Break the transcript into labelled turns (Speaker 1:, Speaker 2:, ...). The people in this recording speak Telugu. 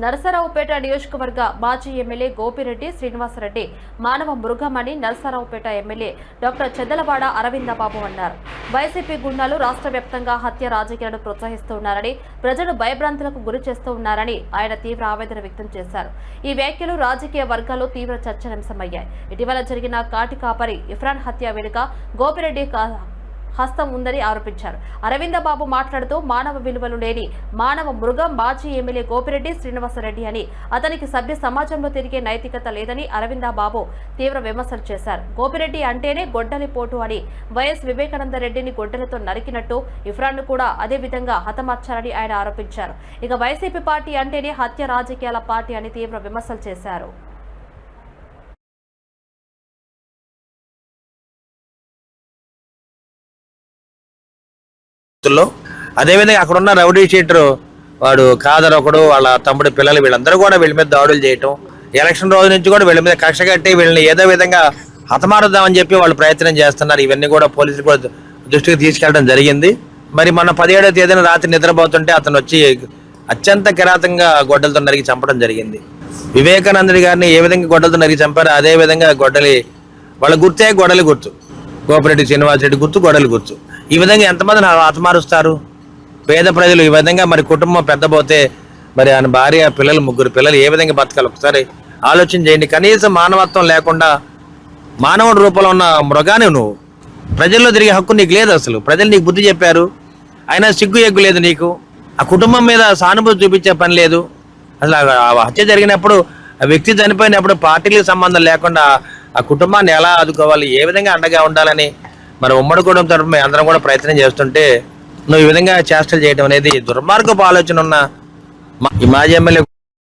Speaker 1: నరసరావుపేట నియోజకవర్గ మాజీ ఎమ్మెల్యే గోపిరెడ్డి శ్రీనివాసరెడ్డి మానవ మృగమని నరసరావుపేట ఎమ్మెల్యే డాక్టర్ చెద్దలవాడ అరవిందబాబు అన్నారు. వైసీపీ గుండాలు రాష్ట్ర వ్యాప్తంగా హత్య రాజకీయాలను ప్రోత్సహిస్తున్నారని, ప్రజలు భయభ్రాంతులకు గురి చేస్తూ ఉన్నారని ఆయన తీవ్ర ఆవేదన వ్యక్తం చేశారు. ఈ వ్యాఖ్యలు రాజకీయ వర్గాల్లో తీవ్ర చర్చనీయాంశమయ్యాయి. ఇటీవల జరిగిన కాటి కాపరి ఇఫ్రాన్ హత్య వెనుక గోపిరెడ్డి హస్తం ఉందని ఆరోపించారు. అరవిందబాబు మాట్లాడుతూ మానవ విలువలు లేని మానవ మృగం మాజీ ఎమ్మెల్యే గోపిరెడ్డి శ్రీనివాసరెడ్డి అని, అతనికి సభ్య సమాజంలో తిరిగే నైతికత లేదని అరవిందబాబు తీవ్ర విమర్శలు చేశారు. గోపిరెడ్డి అంటేనే గొడ్డలి పోటు అని, వైఎస్ వివేకానంద రెడ్డిని గొడ్డలితో నరికినట్టు ఇఫ్రాన్ను కూడా అదే విధంగా హతమార్చారని ఆయన ఆరోపించారు. ఇక వైసీపీ పార్టీ అంటేనే హత్య రాజకీయాల పార్టీ అని తీవ్ర విమర్శలు చేశారు.
Speaker 2: అదేవిధంగా అక్కడ ఉన్న రౌడీ షీటర్ వాడు కాదర్ ఒకడు, వాళ్ళ తమ్ముడు పిల్లలు, వీళ్ళందరూ కూడా వీళ్ళ మీద దాడులు చేయటం, ఎలక్షన్ రోజు నుంచి కూడా వీళ్ళ మీద కక్ష కట్టి వీళ్ళని ఏదో విధంగా హతమారుద్దామని చెప్పి వాళ్ళు ప్రయత్నం చేస్తున్నారు. ఇవన్నీ కూడా పోలీసులు కూడా దృష్టికి తీసుకెళ్లడం జరిగింది. మరి మన 17వ తేదీన రాత్రి నిద్రపోతుంటే అతను వచ్చి అత్యంత కిరాతంగా గొడ్డలతో నరికి చంపడం జరిగింది. వివేకానందుడి గారిని ఏ విధంగా గొడ్డలతో నరికి చంపారో అదే విధంగా వాళ్ళ గుర్తే గొడ్డలి గుర్తు, గోపిరెడ్డి శ్రీనివాసరెడ్డి గుర్తు, గొడ్డలి గుర్తు. ఈ విధంగా ఎంతమందిని హతమారుస్తారు? పేద ప్రజలు ఈ విధంగా మరి కుటుంబం పెద్దపోతే మరి ఆయన భార్య, పిల్లలు, 3 పిల్లలు ఏ విధంగా బతకాలి ఒకసారి ఆలోచన చేయండి. కనీసం మానవత్వం లేకుండా మానవుడి రూపంలో ఉన్న మృగాన్ని నువ్వు ప్రజల్లో తిరిగే హక్కు నీకు లేదు. అసలు ప్రజలు నీకు బుద్ధి చెప్పారు, అయినా సిగ్గు ఎగ్గు లేదు నీకు. ఆ కుటుంబం మీద సానుభూతి చూపించే పని లేదు. అసలు ఆ హత్య జరిగినప్పుడు, ఆ వ్యక్తి చనిపోయినప్పుడు పార్టీలకు సంబంధం లేకుండా ఆ కుటుంబాన్ని ఎలా ఆదుకోవాలి, ఏ విధంగా అండగా ఉండాలని మరి ఉమ్మడి కుటుంబం తరఫున అందరం కూడా ప్రయత్నం చేస్తుంటే నువ్వు ఈ విధంగా చేష్టలు చేయడం అనేది దుర్మార్గపు ఆలోచన ఉన్న ఈ మాజీ ఎమ్మెల్యే